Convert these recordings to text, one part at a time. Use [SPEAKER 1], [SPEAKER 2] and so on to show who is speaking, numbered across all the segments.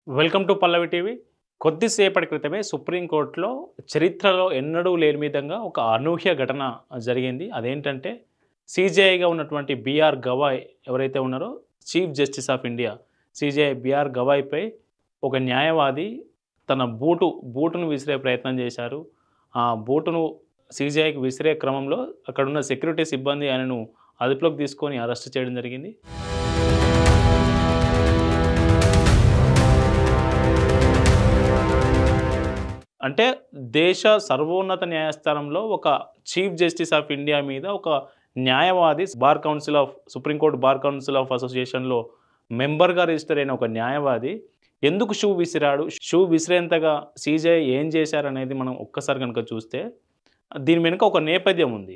[SPEAKER 1] Welcome to Pallavi TV. కొద్దిసేపటి క్రితమే సుప్రీంకోర్టులో చరిత్రలో ఎన్నడూ లేని విధంగా ఒక అనూహ్య ఘటన జరిగింది. అదేంటంటే సీజేఐగా ఉన్నటువంటి బీఆర్ గవాయ్ ఎవరైతే ఉన్నారో chief justice of India CJI B R గవాయ్పై ఒక న్యాయవాది తన బూటును విసిరే ప్రయత్నం చేశారు. ఆ బూటును సీజేఐకి విసిరే క్రమంలో అక్కడున్న సెక్యూరిటీ సిబ్బంది ఆయనను అదుపులోకి తీసుకొని అరెస్ట్ చేయడం జరిగింది. అంటే దేశ సర్వోన్నత న్యాయస్థానంలో ఒక చీఫ్ జస్టిస్ ఆఫ్ ఇండియా మీద ఒక న్యాయవాది సుప్రీంకోర్టు బార్ కౌన్సిల్ ఆఫ్ అసోసియేషన్లో మెంబర్గా రిజిస్టర్ అయిన ఒక న్యాయవాది ఎందుకు షూ విసిరాడు, షూ విసిరేంతగా సీజేఐ ఏం చేశారనేది మనం ఒక్కసారి కనుక చూస్తే దీని వెనుక ఒక నేపథ్యం ఉంది.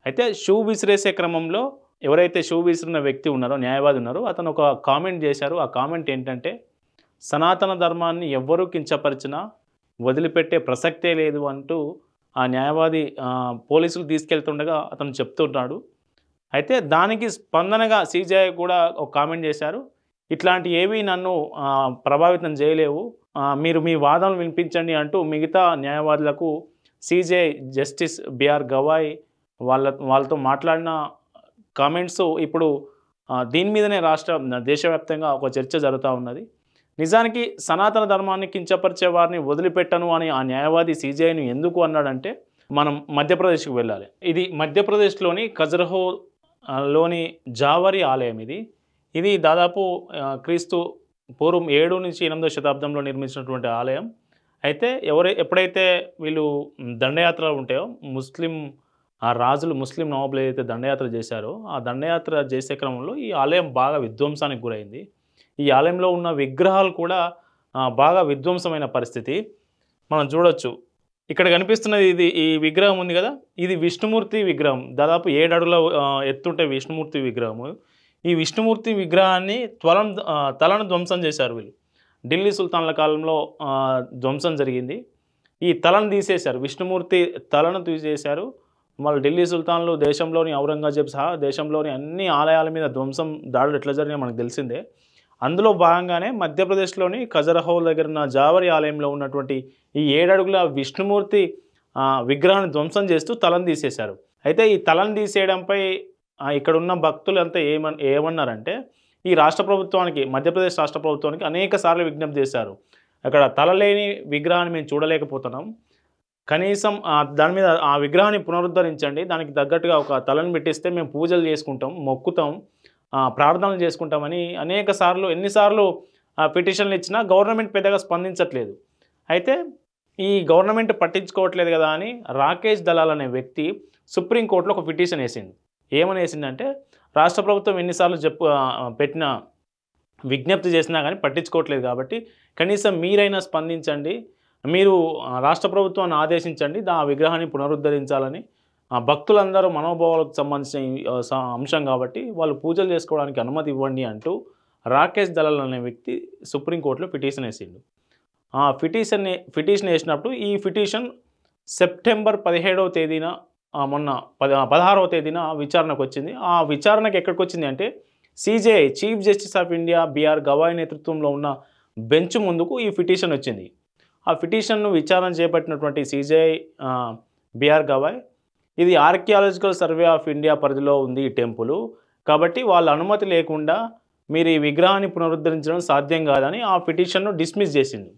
[SPEAKER 1] అయితే షూ విసిరేసే క్రమంలో ఎవరైతే షూ విసిరిన వ్యక్తి ఉన్నారో, న్యాయవాది ఉన్నారో, అతను ఒక కామెంట్ చేశారు. ఆ కామెంట్ ఏంటంటే, సనాతన ధర్మాన్ని ఎవ్వరూ కించపరిచినా వదిలిపెట్టే ప్రసక్తే లేదు అంటూ ఆ న్యాయవాది పోలీసులు తీసుకెళ్తుండగా అతను చెప్తున్నాడు. అయితే దానికి స్పందనగా సీజేఐ కూడా ఒక కామెంట్ చేశారు. ఇట్లాంటి ఏవి నన్ను ప్రభావితం చేయలేవు, మీరు మీ వాదనలు వినిపించండి అంటూ మిగతా న్యాయవాదులకు సీజేఐ జస్టిస్ బీఆర్ గవాయ్ వాళ్ళతో మాట్లాడిన కామెంట్స్ ఇప్పుడు దీని మీదనే దేశవ్యాప్తంగా ఒక చర్చ జరుగుతూ ఉన్నది. నిజానికి సనాతన ధర్మాన్ని కించపరిచే వారిని వదిలిపెట్టను అని ఆ న్యాయవాది సీజేఐని ఎందుకు అన్నాడంటే, మనం మధ్యప్రదేశ్కి వెళ్ళాలి. ఇది మధ్యప్రదేశ్లోని ఖజురహోలోని జావరి ఆలయం. ఇది దాదాపు క్రీస్తు పూర్వం 7 నుంచి 8వ శతాబ్దంలో నిర్మించినటువంటి ఆలయం. అయితే ఎప్పుడైతే వీళ్ళు దండయాత్రలు ఉంటాయో, ముస్లిం నవాబులు ఏదైతే దండయాత్ర చేశారో, ఆ దండయాత్ర చేసే క్రమంలో ఈ ఆలయం బాగా విధ్వంసానికి గురైంది. ఈ ఆలయంలో ఉన్న విగ్రహాలు కూడా బాగా విధ్వంసమైన పరిస్థితి మనం చూడొచ్చు. ఇక్కడ కనిపిస్తున్నది ఈ విగ్రహం ఉంది కదా, ఇది విష్ణుమూర్తి విగ్రహం. దాదాపు 7 అడుగుల ఎత్తుంటే విష్ణుమూర్తి విగ్రహము. ఈ విష్ణుమూర్తి విగ్రహాన్ని తలను ధ్వంసం చేశారు వీళ్ళు. ఢిల్లీ సుల్తాన్ల కాలంలో ధ్వంసం జరిగింది. ఈ తలను తీసేశారు, విష్ణుమూర్తి తలను తీసేశారు. మళ్ళీ ఢిల్లీ సుల్తాన్లు దేశంలోని ఔరంగజేబ్ సహా దేశంలోని అన్ని ఆలయాల మీద దాడులు ఎట్లా జరిగినా మనకు తెలిసిందే. అందులో భాగంగానే మధ్యప్రదేశ్లోని ఖజురహో దగ్గర ఉన్న జావరి ఆలయంలో ఉన్నటువంటి ఈ 7 అడుగుల విష్ణుమూర్తి విగ్రహాన్ని ధ్వంసం చేస్తూ తలను తీసేశారు. అయితే ఈ తలను తీసేయడంపై ఇక్కడున్న భక్తులంతా ఏమన్నారంటే, ఈ మధ్యప్రదేశ్ రాష్ట్ర ప్రభుత్వానికి అనేక సార్లు విజ్ఞప్తి చేశారు. అక్కడ తల లేని విగ్రహాన్ని మేము చూడలేకపోతున్నాం, కనీసం దాని మీద ఆ విగ్రహాన్ని పునరుద్ధరించండి, దానికి తగ్గట్టుగా ఒక తలను పెట్టిస్తే మేము పూజలు చేసుకుంటాం, మొక్కుతాం, ప్రార్థనలు చేసుకుంటామని ఎన్నిసార్లు పిటిషన్లు ఇచ్చినా గవర్నమెంట్ పెద్దగా స్పందించట్లేదు. అయితే ఈ గవర్నమెంట్ పట్టించుకోవట్లేదు కదా అని రాకేష్ దలాల్ అనే వ్యక్తి సుప్రీంకోర్టులో ఒక పిటిషన్ వేసింది. ఏమని వేసిందంటే, రాష్ట్ర ప్రభుత్వం ఎన్నిసార్లు పెట్టిన విజ్ఞప్తి చేసినా కానీ పట్టించుకోవట్లేదు కాబట్టి కనీసం మీరైనా స్పందించండి, మీరు రాష్ట్ర ప్రభుత్వాన్ని ఆదేశించండి ఆ విగ్రహాన్ని పునరుద్ధరించాలని. భక్తులందరూ మనోభావాలకు సంబంధించిన అంశం కాబట్టి వాళ్ళు పూజలు చేసుకోవడానికి అనుమతి ఇవ్వండి అంటూ రాకేష్ దలాల్ అనే వ్యక్తి సుప్రీంకోర్టులో పిటిషన్ వేసిండు. ఆ పిటిషన్ వేసినప్పుడు ఈ పిటిషన్ సెప్టెంబర్ 17వ తేదీన మొన్న 16వ తేదీన విచారణకు వచ్చింది. ఆ విచారణకు ఎక్కడికి వచ్చింది అంటే, CJI chief justice of India B R Gavai నేతృత్వంలో ఉన్న బెంచ్ ముందుకు ఈ పిటిషన్ వచ్చింది. ఆ పిటిషన్ను విచారణ చేపట్టినటువంటి సీజేఐ బీఆర్ గవాయ్, ఇది ఆర్కియాలజికల్ సర్వే ఆఫ్ ఇండియా పరిధిలో ఉంది ఈ టెంపుల్, కాబట్టి వాళ్ళ అనుమతి లేకుండా మీరు ఈ విగ్రహాన్ని పునరుద్ధరించడం సాధ్యం కాదని ఆ పిటిషన్ను డిస్మిస్ చేసింది.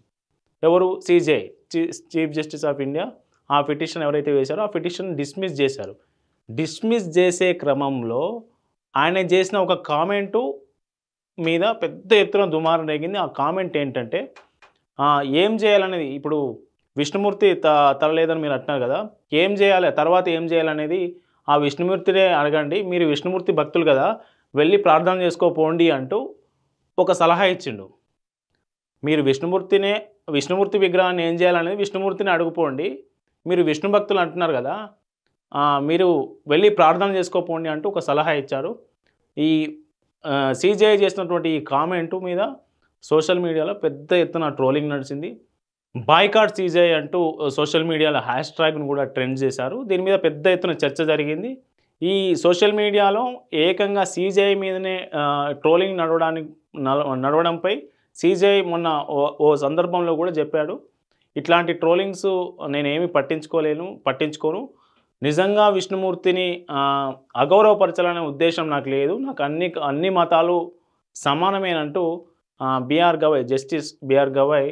[SPEAKER 1] ఎవరు? CJI chief justice of India ఆ పిటిషన్ ఎవరైతే వేశారో ఆ పిటిషన్ డిస్మిస్ చేశారు. డిస్మిస్ చేసే క్రమంలో ఆయన చేసిన ఒక కామెంటు మీద పెద్ద ఎత్తున దుమారం రేగింది. ఆ కామెంట్ ఏంటంటే, ఏం చేయాలనేది, ఇప్పుడు విష్ణుమూర్తి తల లేదని మీరు అంటున్నారు కదా, ఏం చేయాలి, తర్వాత ఏం చేయాలనేది ఆ విష్ణుమూర్తినే అడగండి, మీరు విష్ణుమూర్తి భక్తులు కదా, వెళ్ళి ప్రార్థన చేసుకోపోండి అంటూ ఒక సలహా ఇచ్చిండు. మీరు విష్ణుమూర్తి విగ్రహాన్ని ఏం చేయాలనేది విష్ణుమూర్తిని అడుగుపోండి, మీరు విష్ణు భక్తులు అంటున్నారు కదా, మీరు వెళ్ళి ప్రార్థన చేసుకోపోండి అంటూ ఒక సలహా ఇచ్చారు. ఈ సీజేఐ చేసినటువంటి ఈ కామెంటు మీద సోషల్ మీడియాలో పెద్ద ఎత్తున ట్రోలింగ్ నడిచింది. బాయ్కాట్ సీజేఐ అంటూ సోషల్ మీడియాలో హ్యాష్ ట్యాగ్ను కూడా ట్రెండ్ చేశారు. దీని మీద పెద్ద ఎత్తున చర్చ జరిగింది. ఈ సోషల్ మీడియాలో ఏకంగా సీజేఐ మీదనే ట్రోలింగ్ నడవడంపై సీజేఐ మొన్న ఓ సందర్భంలో కూడా చెప్పాడు, ఇట్లాంటి ట్రోలింగ్స్ నేనేమి పట్టించుకోను. నిజంగా విష్ణుమూర్తిని అగౌరవపరచాలనే ఉద్దేశం నాకు లేదు. నాకు అన్ని మతాలు సమానమేనంటూ జస్టిస్ బిఆర్ గవాయ్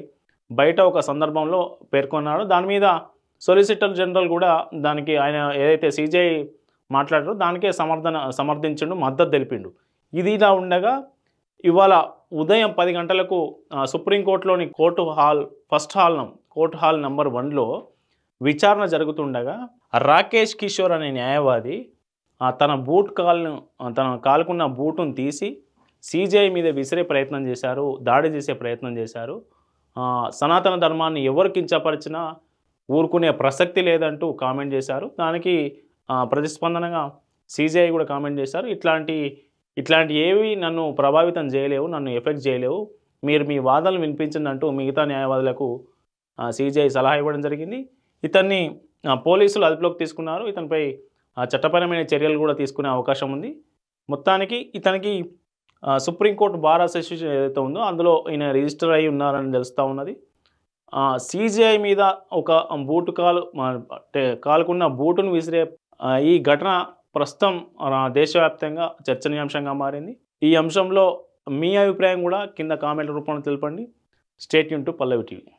[SPEAKER 1] బయట ఒక సందర్భంలో పేర్కొన్నాడు. దాని మీద సొలిసిటర్ జనరల్ కూడా దానికి ఆయన ఏదైతే సీజేఐ మాట్లాడారో దానికే సమర్థించిండు, మద్దతు తెలిపిండు. ఇది ఇలా ఉండగా ఇవాళ ఉదయం 10 గంటలకు సుప్రీంకోర్టులోని కోర్టు హాల్ నంబర్ 1లో విచారణ జరుగుతుండగా రాకేష్ కిషోర్ అనే న్యాయవాది తన కాలుకున్న బూటును తీసి సీజేఐ మీద విసిరే ప్రయత్నం చేశారు, దాడి చేసే ప్రయత్నం చేశారు. సనాతన ధర్మాన్ని ఎవరు కించపరిచినా ఊరుకునే ప్రసక్తి లేదంటూ కామెంట్ చేశారు. దానికి ప్రతిస్పందనగా సీజేఐ కూడా కామెంట్ చేశారు, ఇట్లాంటి ఏవి నన్ను ప్రభావితం చేయలేవు, నన్ను ఎఫెక్ట్ చేయలేవు, మీరు మీ వాదనలు వినిపించండి అంటూ మిగతా న్యాయవాదులకు సీజేఐ సలహా ఇవ్వడం జరిగింది. ఇతన్ని పోలీసులు అదుపులోకి తీసుకున్నారు. ఇతనిపై చట్టపరమైన చర్యలు కూడా తీసుకునే అవకాశం ఉంది. మొత్తానికి ఇతనికి సుప్రీంకోర్టు బార్ అసోసియేషన్ ఏదైతే ఉందో అందులో ఈయన రిజిస్టర్ అయి ఉన్నారని తెలుస్తూ ఉన్నది. సీజేఐ మీద ఒక కాలుకున్న బూటును విసిరే ఈ ఘటన ప్రస్తుతం దేశవ్యాప్తంగా చర్చనీయాంశంగా మారింది. ఈ అంశంలో మీ అభిప్రాయం కూడా కింద కామెంట్ రూపంలో తెలపండి. Stay tune to Pallavi TV.